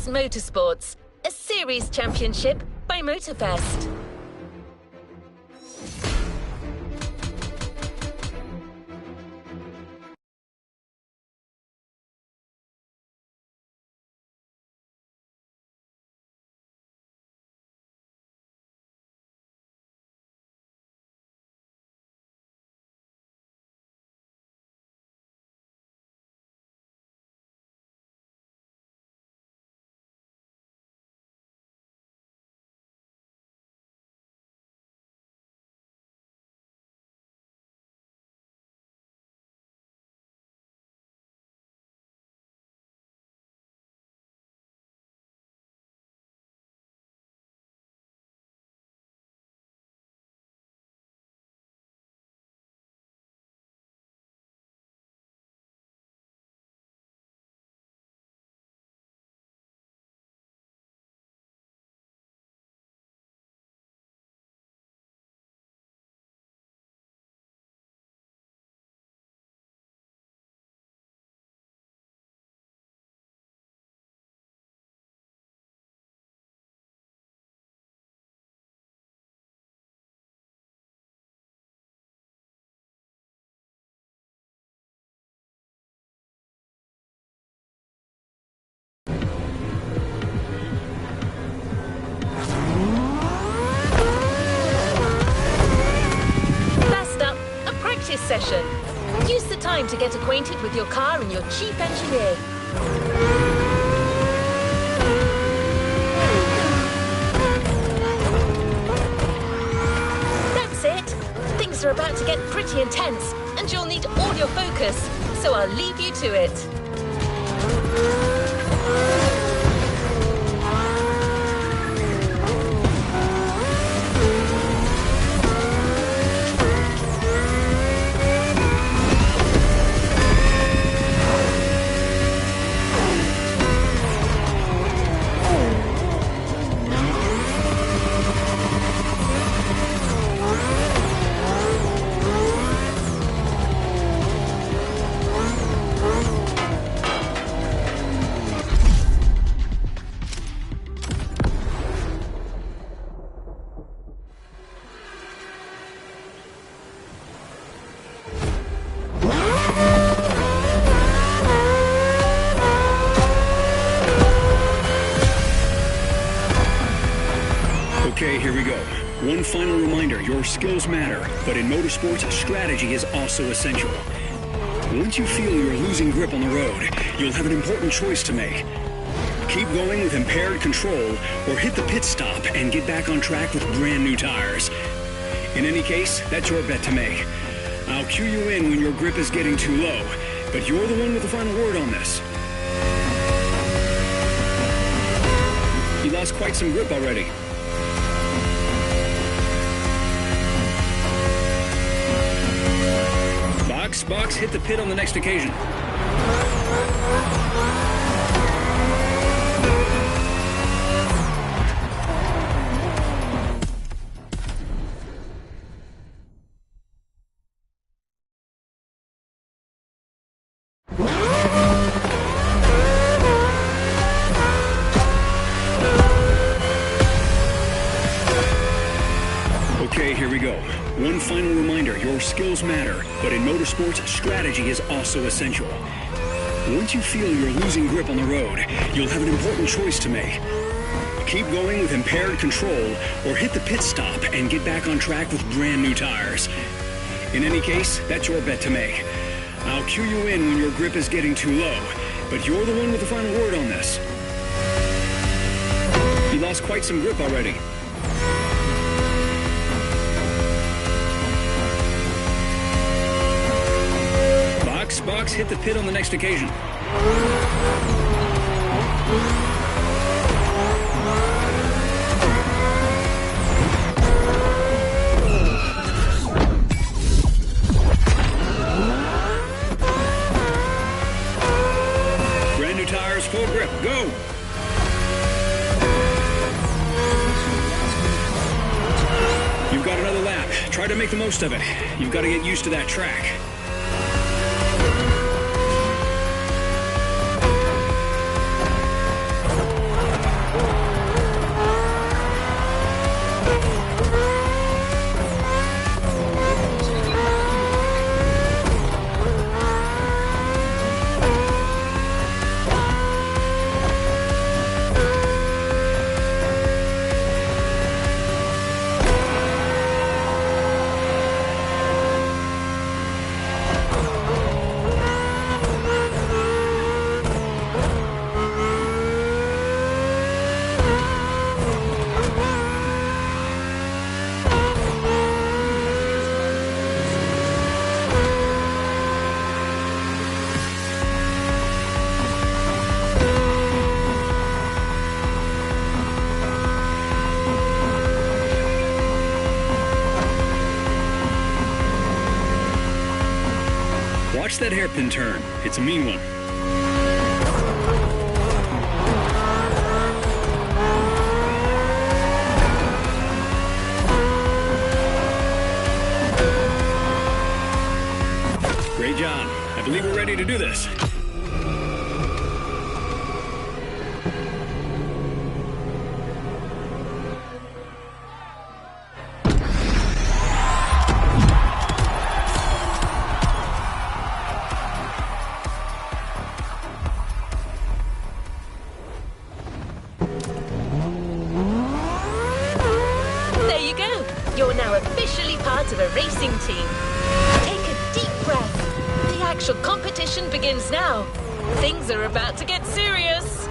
Motorfest Motorsports, a series championship by Motorfest. Session. Use the time to get acquainted with your car and your chief engineer. That's it. Things are about to get pretty intense and you'll need all your focus, so I'll leave you to it. Okay, here we go. One final reminder, your skills matter, but in motorsports, strategy is also essential. Once you feel you're losing grip on the road, you'll have an important choice to make. Keep going with impaired control, or hit the pit stop and get back on track with brand new tires. In any case, that's your bet to make. I'll cue you in when your grip is getting too low, but you're the one with the final word on this. You lost quite some grip already. Box, hit the pit on the next occasion. Okay, here we go. One final reminder, your skills matter, but in motorsports, strategy is also essential. Once you feel you're losing grip on the road, you'll have an important choice to make. Keep going with impaired control, or hit the pit stop and get back on track with brand new tires. In any case, that's your bet to make. I'll cue you in when your grip is getting too low, but you're the one with the final word on this. You lost quite some grip already. Box, hit the pit on the next occasion. Brand new tires, full grip, go! You've got another lap. Try to make the most of it. You've got to get used to that track. Watch that hairpin turn. It's a mean one. Great job. I believe we're ready to do this. There you go. You're now officially part of a racing team. Take a deep breath. The actual competition begins now. Things are about to get serious.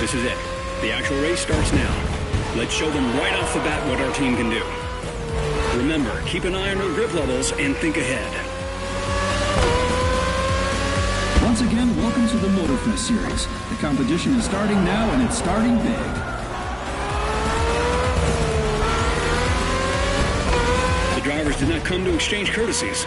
This is it. The actual race starts now. Let's show them right off the bat what our team can do. Remember, keep an eye on our grip levels and think ahead. Once again, welcome to the Motorfest series. The competition is starting now, and it's starting big. The drivers did not come to exchange courtesies.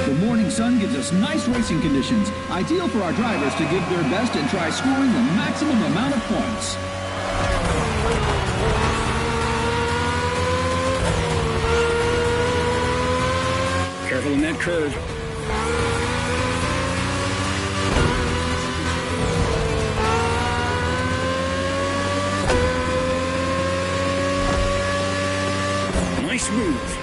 The morning sun gives us nice racing conditions, ideal for our drivers to give their best and try scoring the maximum amount of points. Careful in that curve. Nice move.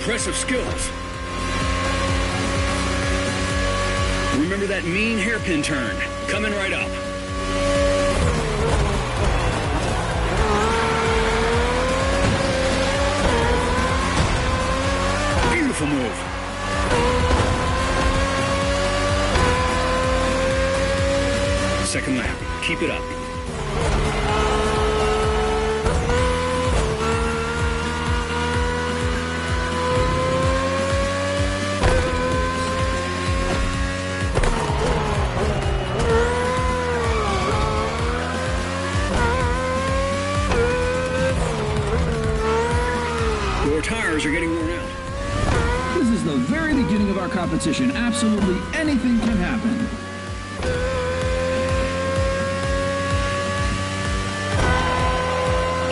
Impressive skills. Remember that mean hairpin turn. Coming right up. Beautiful move. Second lap. Keep it up. Your tires are getting worn out. This is the very beginning of our competition. Absolutely anything can happen.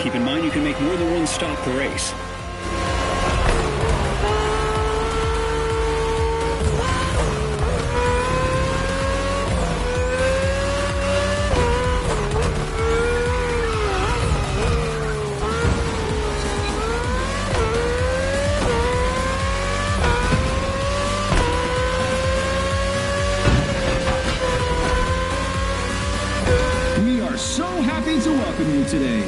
Keep in mind you can make more than one stop per race. We are so happy to welcome you today.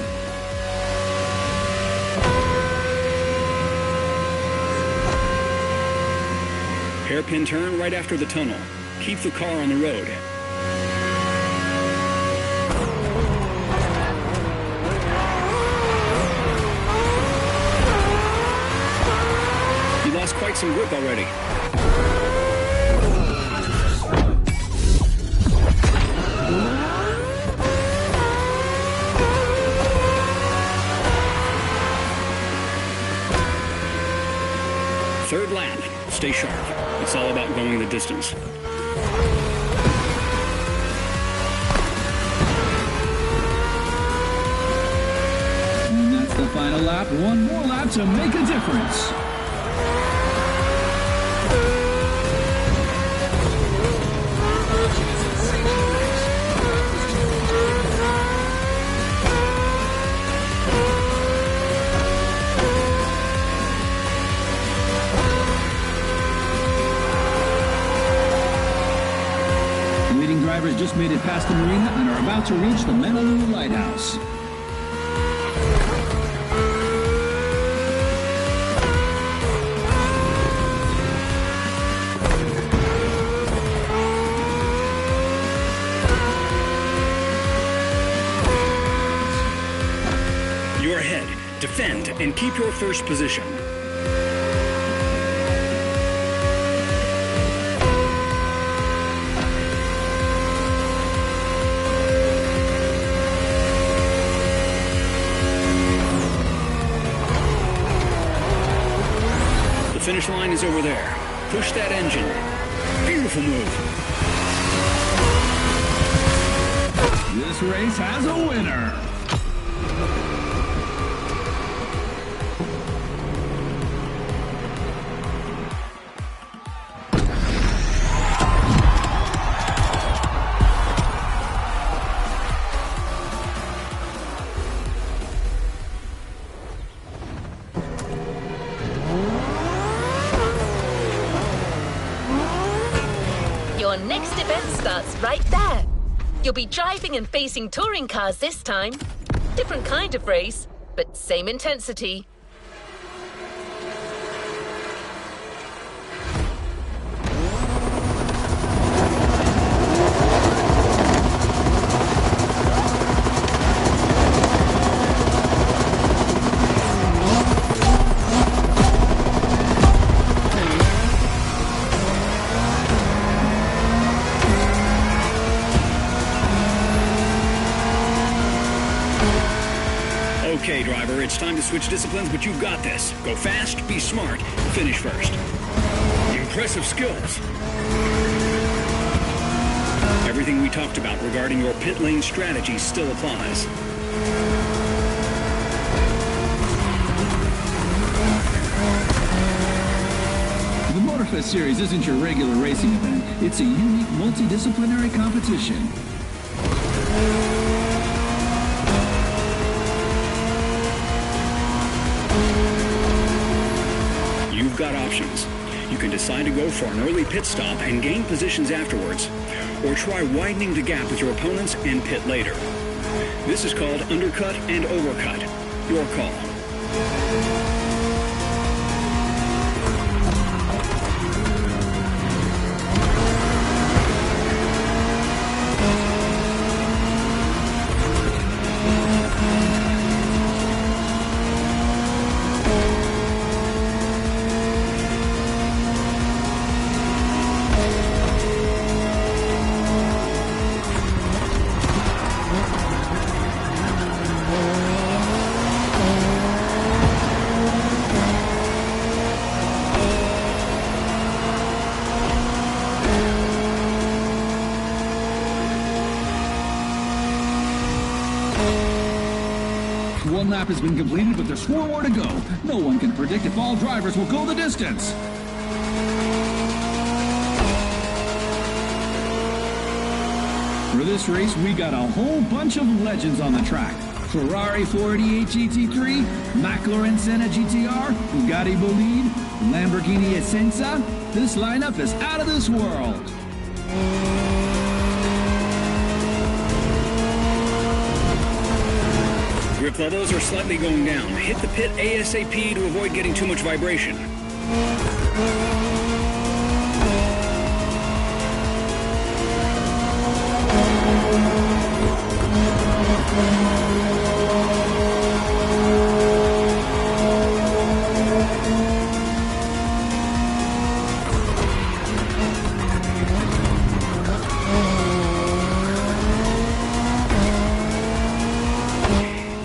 Hairpin turn right after the tunnel. Keep the car on the road. You lost quite some grip already. Third lap. Stay sharp. It's all about going the distance. And that's the final lap. One more lap to make a difference. Drivers just made it past the marina and are about to reach the Menaloo Lighthouse. You're ahead. Defend and keep your first position. Finish line is over there. Push that engine. Beautiful move. This race has a winner. Your next event starts right there. You'll be driving and facing touring cars this time. Different kind of race, but same intensity. Okay, driver, it's time to switch disciplines, but you've got this. Go fast, be smart, finish first. Impressive skills. Everything we talked about regarding your pit lane strategy still applies. The Motorfest series isn't your regular racing event. It's a unique multidisciplinary competition. You've got options. You can decide to go for an early pit stop and gain positions afterwards, or try widening the gap with your opponents and pit later. This is called undercut and overcut. Your call. One lap has been completed, but there's 4 more to go. No one can predict if all drivers will go the distance. For this race, we got a whole bunch of legends on the track. Ferrari 488 GT3, McLaren Senna GTR, Bugatti Bolide, Lamborghini Essenza. This lineup is out of this world. Grip levels are slightly going down. Hit the pit ASAP to avoid getting too much vibration.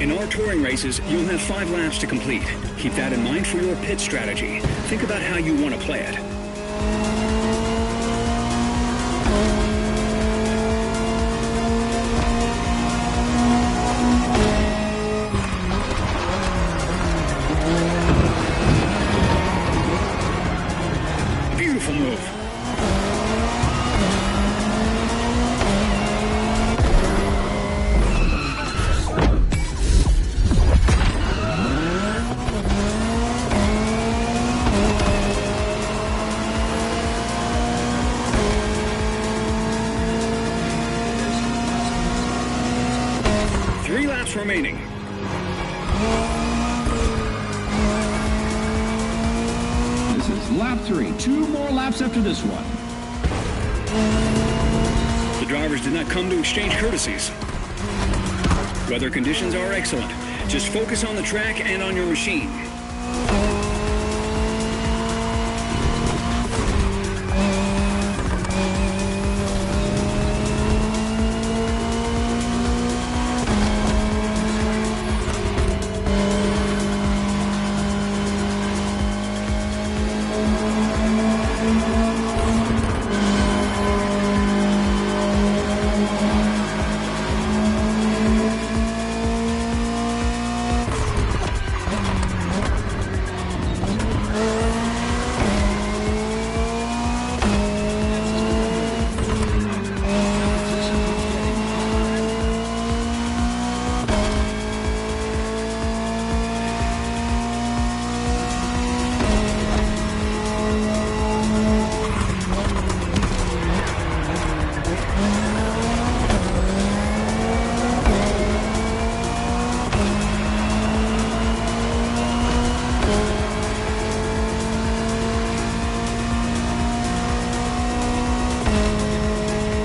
In our touring races, you'll have 5 laps to complete. Keep that in mind for your pit strategy. Think about how you want to play it. Beautiful move. Remaining. This is lap 3. 2 more laps after this one. The drivers did not come to exchange courtesies. Weather conditions are excellent. Just focus on the track and on your machine.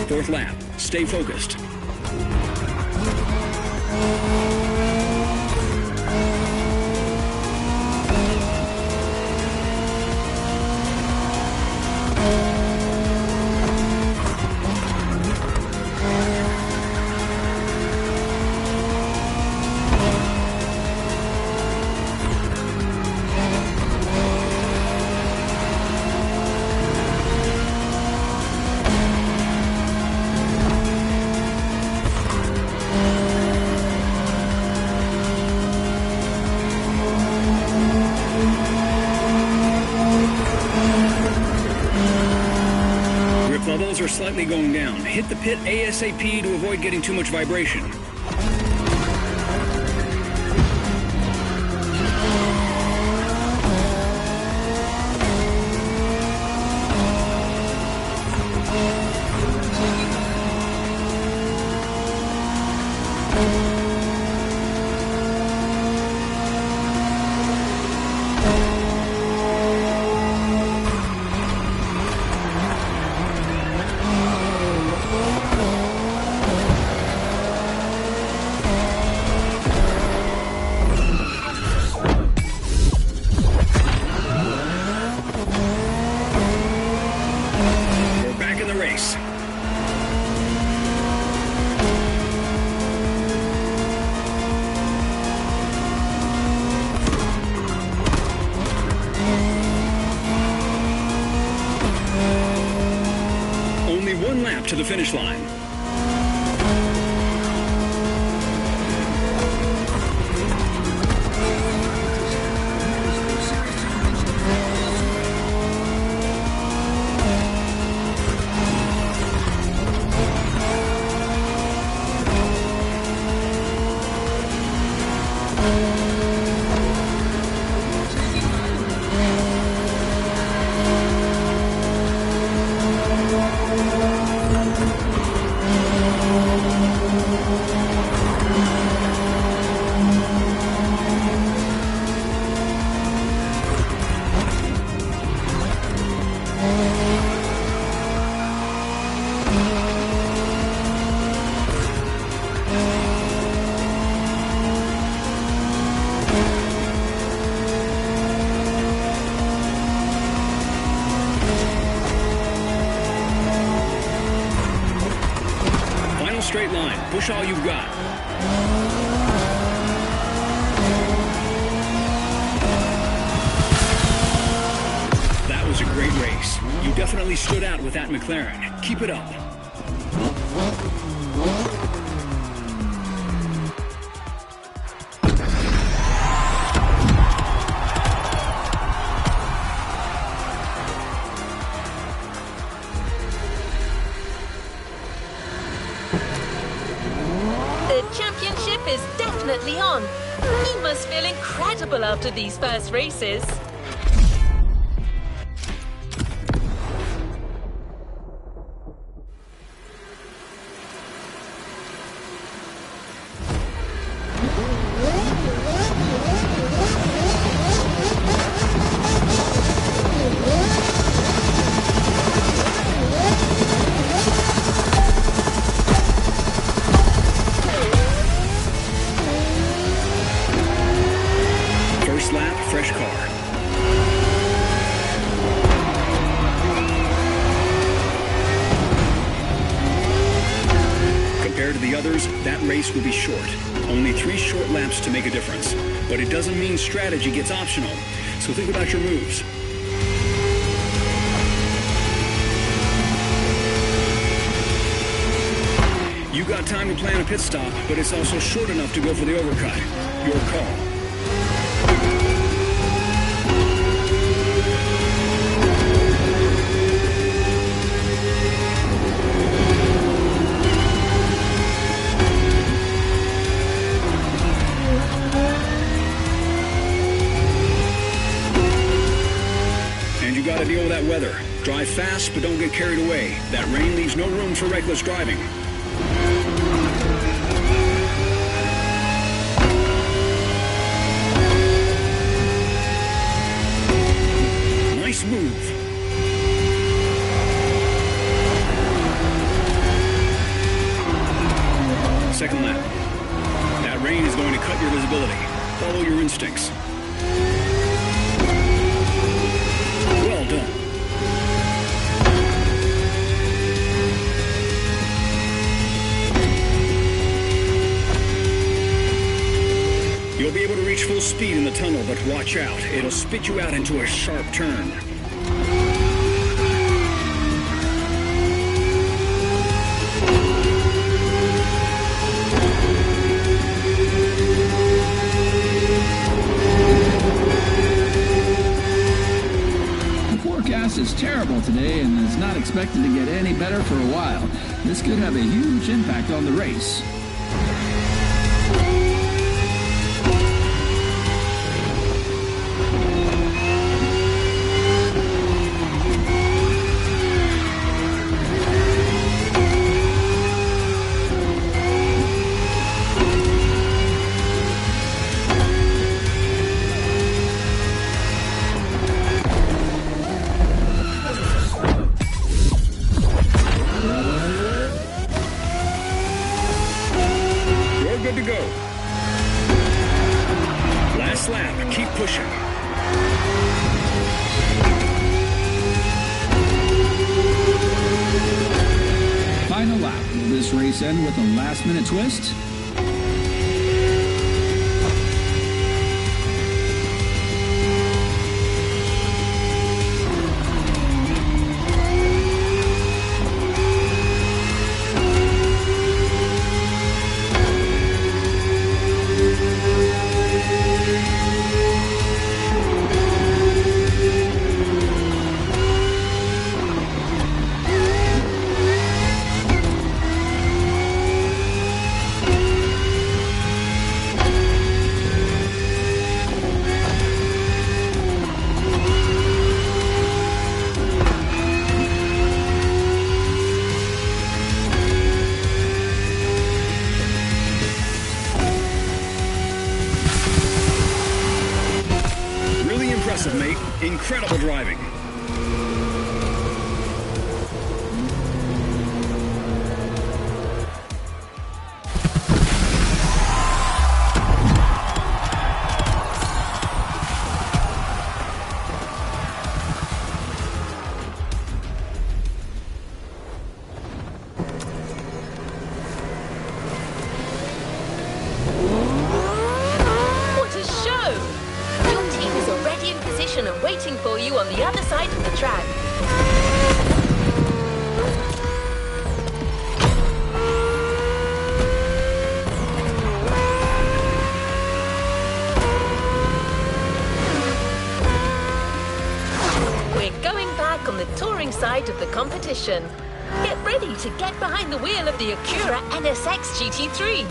Fourth lap. Stay focused. Levels are slightly going down. Hit the pit ASAP to avoid getting too much vibration. One lap to the finish line. Push all you've got. That was a great race. You definitely stood out with that McLaren. Keep it up. Is definitely on. He must feel incredible after these first races. Fresh car. Compared to the others, that race will be short. Only 3 short laps to make a difference. But it doesn't mean strategy gets optional. So think about your moves. You got time to plan a pit stop, but it's also short enough to go for the overcut. Your call. Got to deal with that weather. Drive fast, but don't get carried away. That rain leaves no room for reckless driving. Nice move. Second lap. That rain is going to cut your visibility. Follow your instincts. Well done. You'll be able to reach full speed in the tunnel, but watch out. It'll spit you out into a sharp turn. Is terrible today and is not expected to get any better for a while. This could have a huge impact on the race. Good to go. Last lap, keep pushing. Final lap. Will this race end with a last-minute twist? Impressive, mate. Incredible driving. track. We're going back on the touring side of the competition. Get ready to get behind the wheel of the Acura NSX GT3.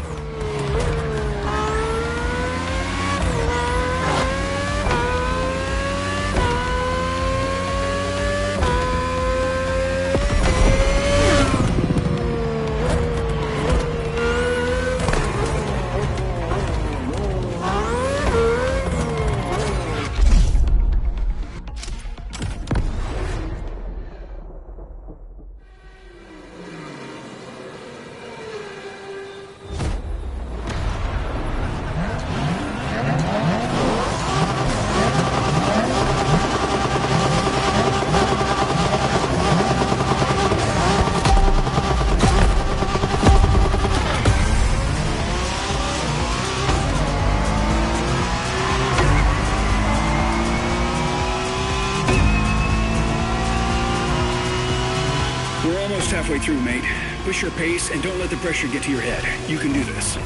We're almost halfway through, mate. Push your pace and don't let the pressure get to your head. You can do this.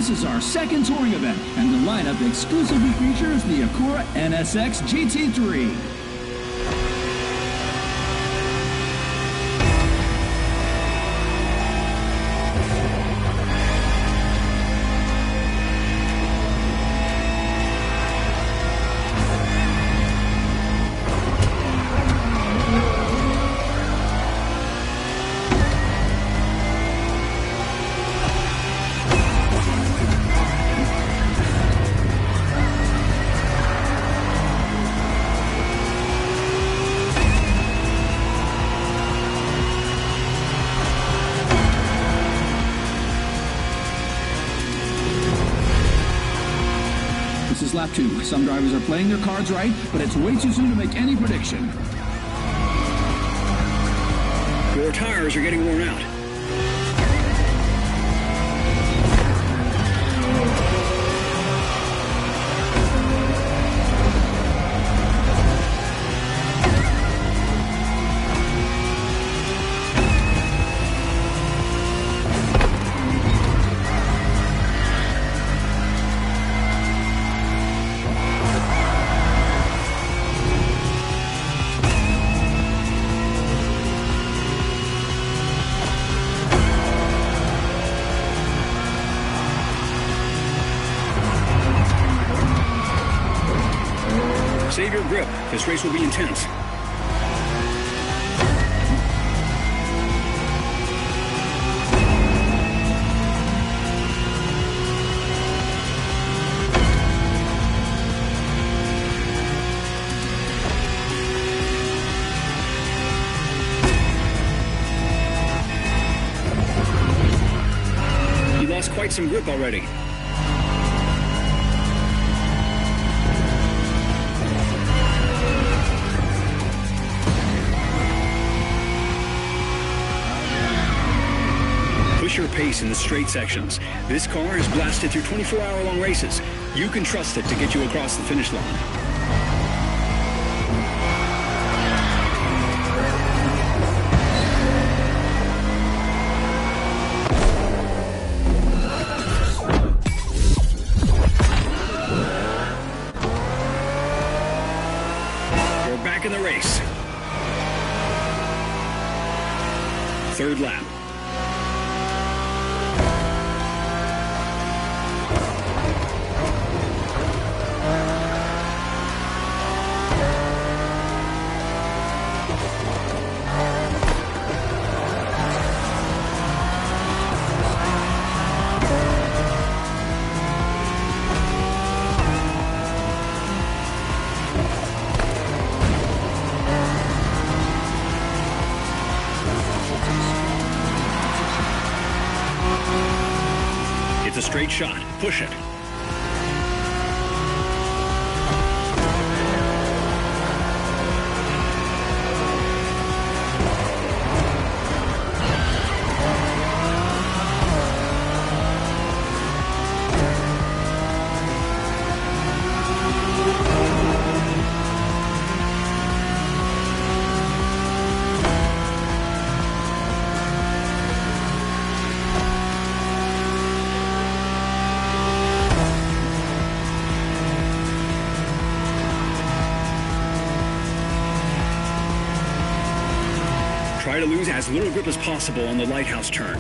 This is our second touring event, and the lineup exclusively features the Acura NSX GT3. This is lap 2. Some drivers are playing their cards right, but it's way too soon to make any prediction. Your tires are getting worn out. Save your grip. This race will be intense. You lost quite some grip already. Push your pace in the straight sections. This car has blasted through 24-hour-long races. You can trust it to get you across the finish line. We're back in the race. Third lap. It's a straight shot. Push it. Try to lose as little grip as possible on the lighthouse turn.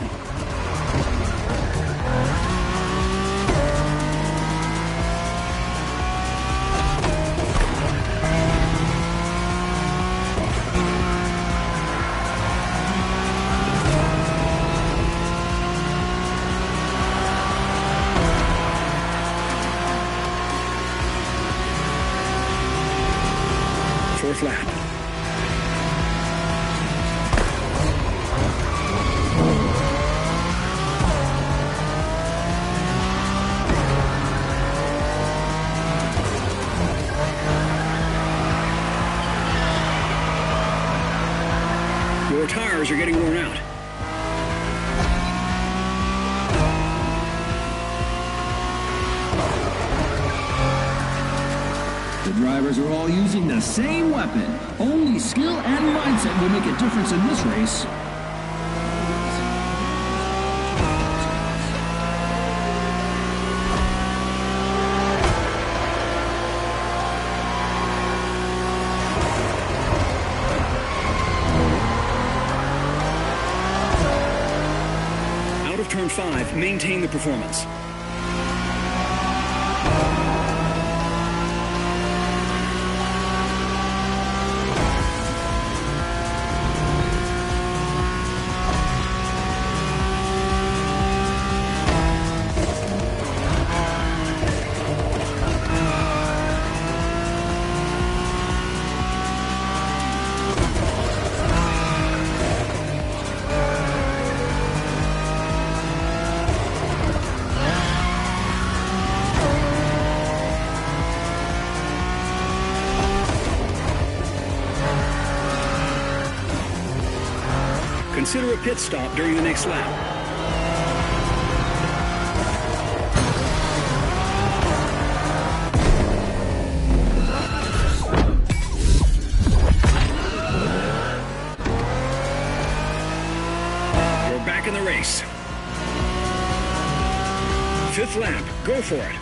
Fourth lap. Your tires are getting worn out. The drivers are all using the same weapon. Only skill and mindset will make a difference in this race. Out of turn 5, maintain the performance. Consider a pit stop during the next lap. You're back in the race. Fifth lap, go for it.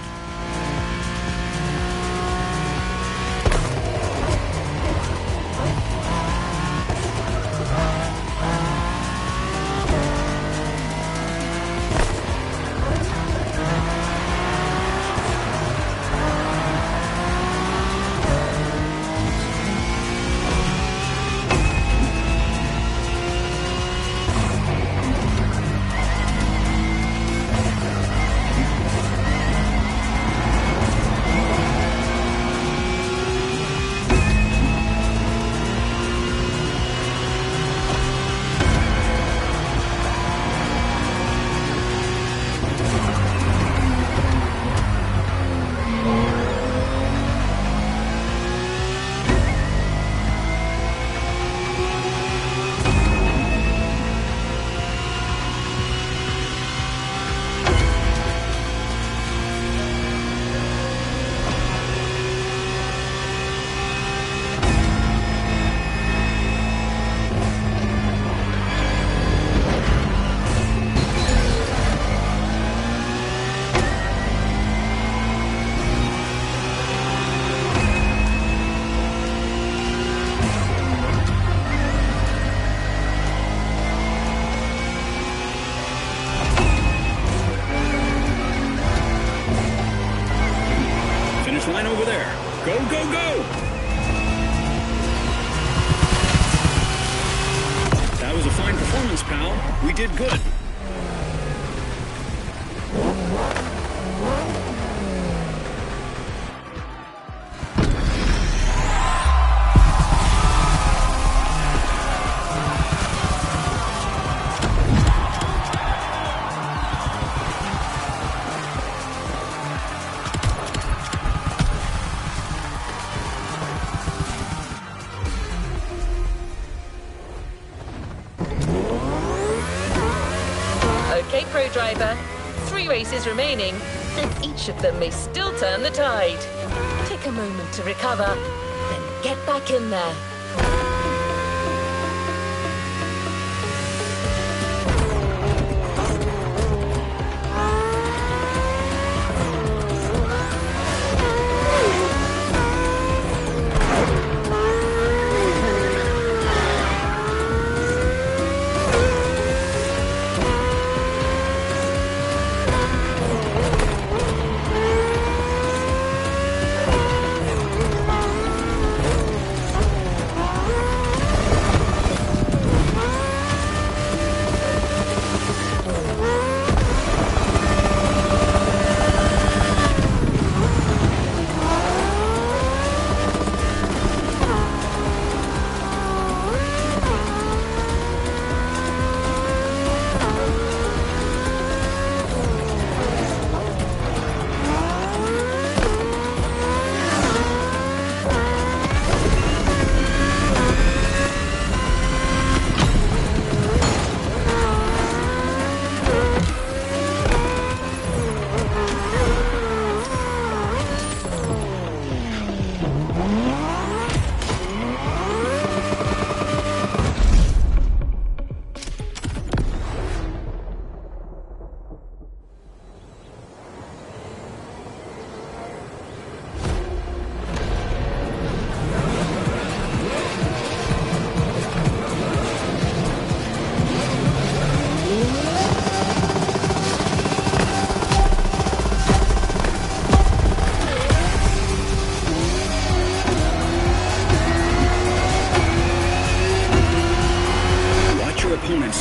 Line over there. Go, go, go! That was a fine performance, pal. We did good. Okay, pro driver. 3 races remaining, and each of them may still turn the tide. Take a moment to recover, then get back in there.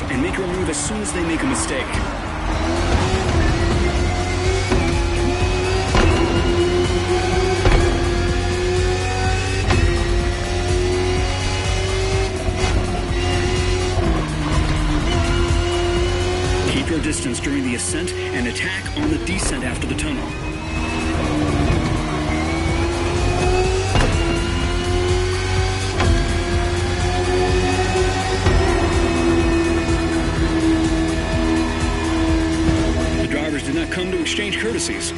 And make your move as soon as they make a mistake. Keep your distance during the ascent and attack on the descent after the tunnel. Did not come to exchange courtesies.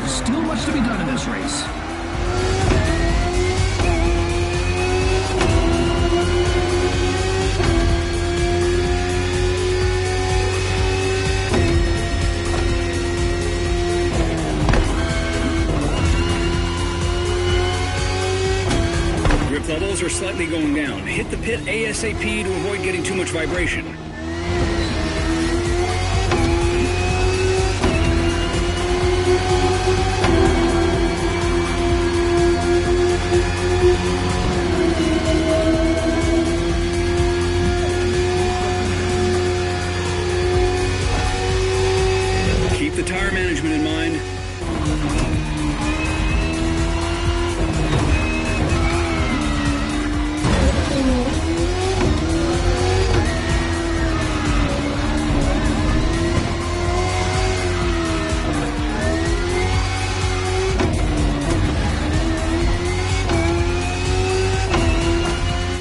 Still much to be done in this race. Grip levels are slightly going down. Hit the pit ASAP to avoid getting too much vibration. Keep the tire management in mind.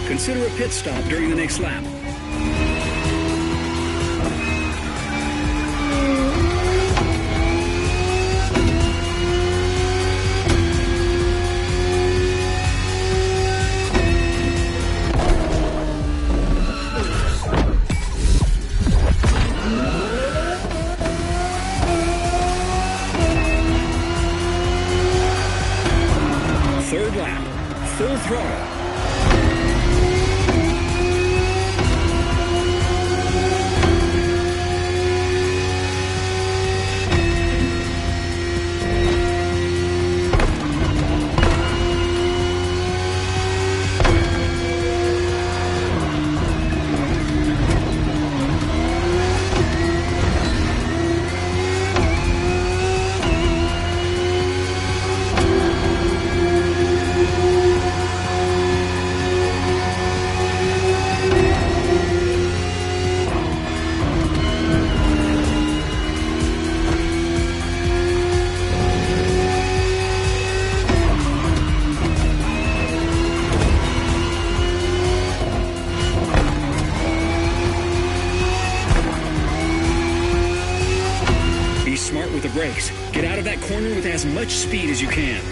Consider a pit stop during the next lap. Third lap, full throttle. with as much speed as you can.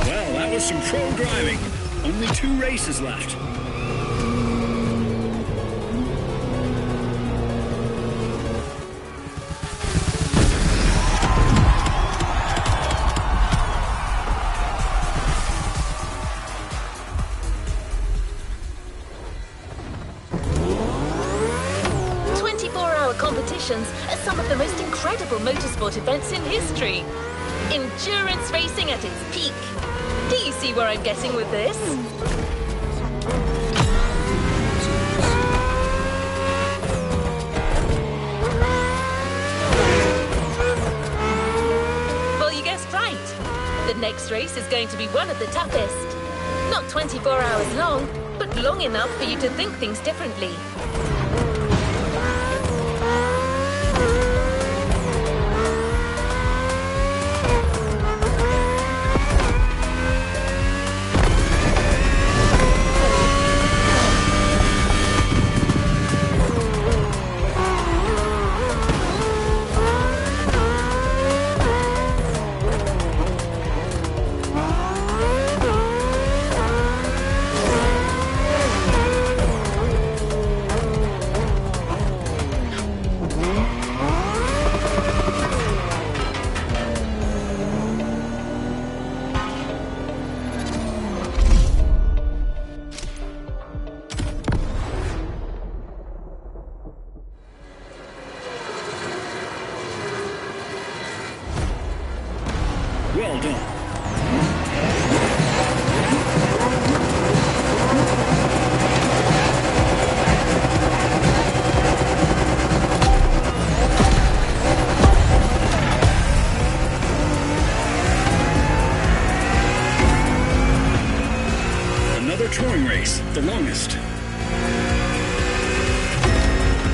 Well, that was some pro driving. Only 2 races left. Competitions are some of the most incredible motorsport events in history. Endurance racing at its peak. Do you see where I'm getting with this? Well, you guessed right. The next race is going to be one of the toughest. Not 24 hours long, but long enough for you to think things differently. Well done. Another touring race, the longest.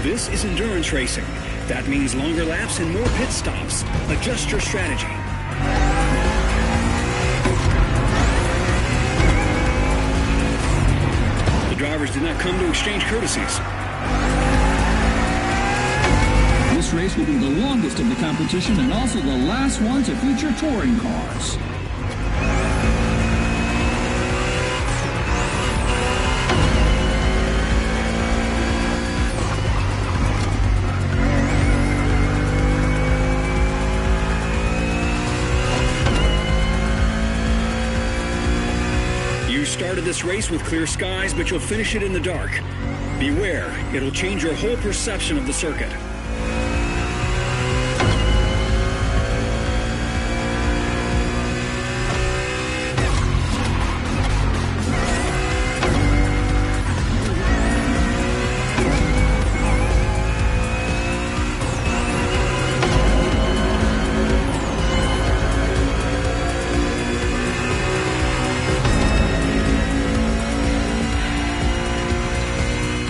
This is endurance racing. That means longer laps and more pit stops. Adjust your strategy. The drivers did not come to exchange courtesies. This race will be the longest of the competition and also the last one to feature touring cars. You started this race with clear skies, but you'll finish it in the dark. Beware, it'll change your whole perception of the circuit.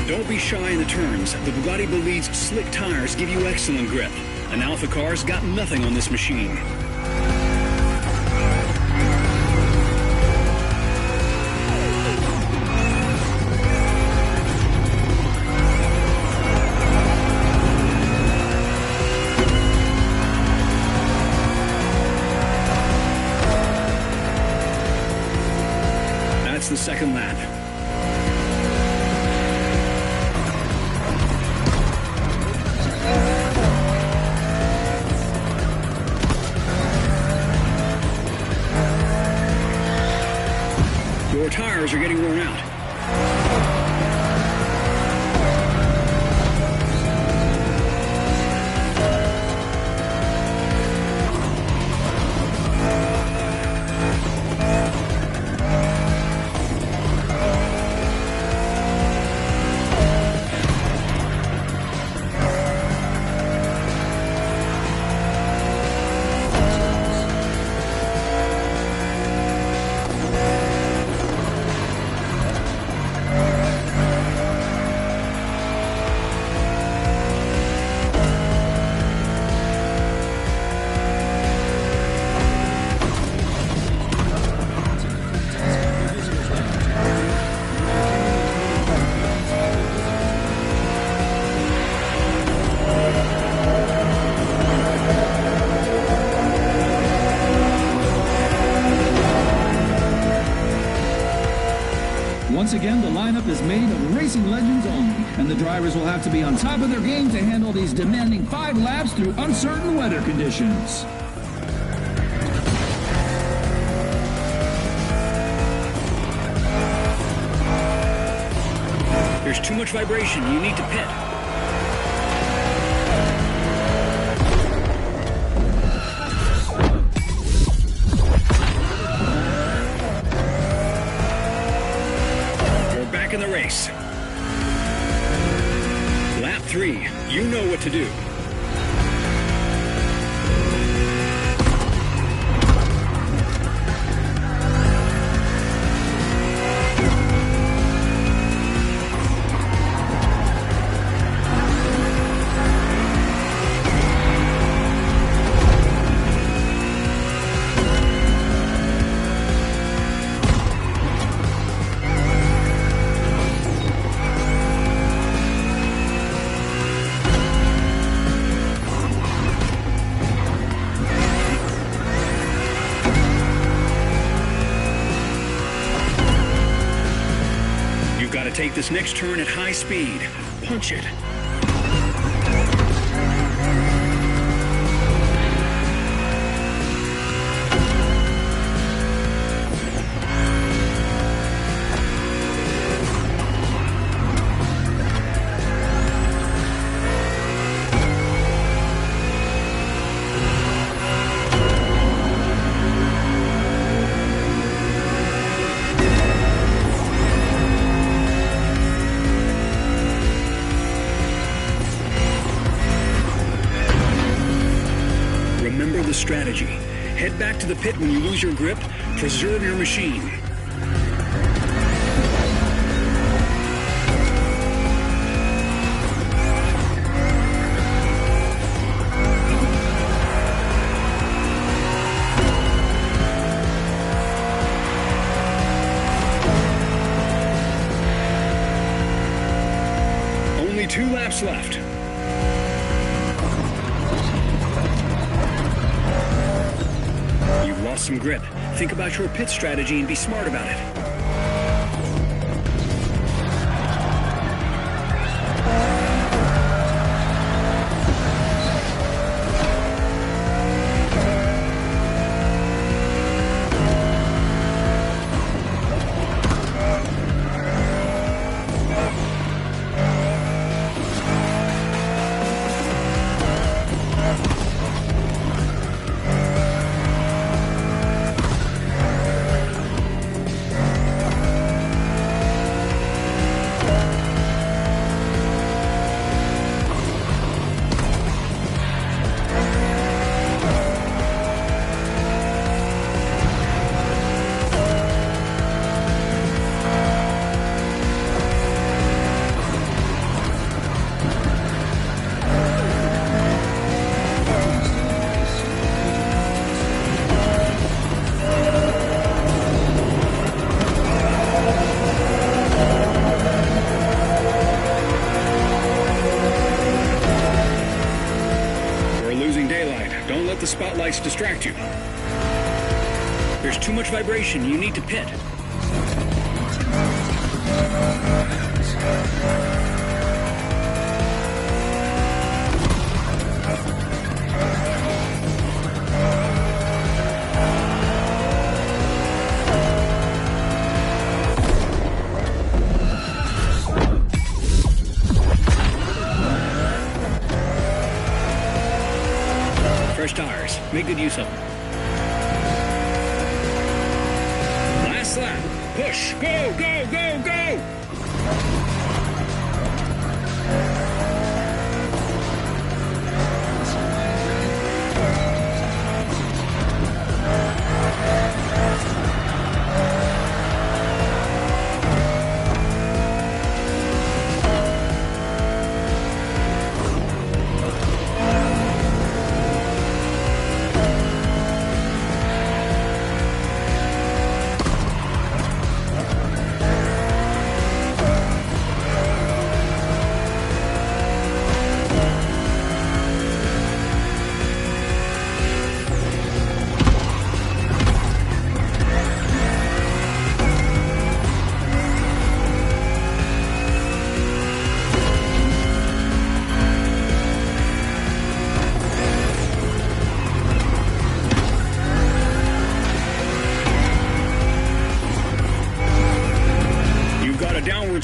Don't be shy in the turns. The Bugatti Bolide's slick tires give you excellent grip. An Alpha car's got nothing on this machine. That's the second lap. Your tires are getting worn out. Once again, the lineup is made of racing legends only, and the drivers will have to be on top of their game to handle these demanding 5 laps through uncertain weather conditions. There's too much vibration. You need to pit. You're back in the race. Lap 3. You know what to do. Take this next turn at high speed. Punch it. Remember the strategy. Head back to the pit when you lose your grip. Preserve your machine. Only 2 laps left. Lost some grip. Think about your pit strategy and be smart about it. Don't let the spotlights distract you. There's too much vibration. You need to pit. Fresh tires. Make good use of them. Last lap. Push. Go, go, go, go!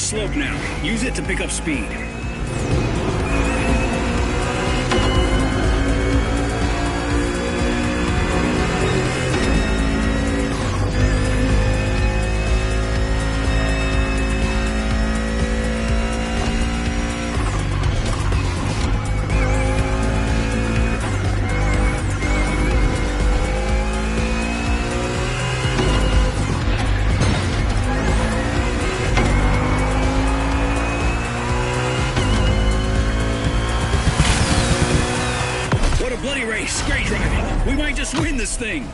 slope now. Use it to pick up speed. Bloody race, great driving. We might just win this thing.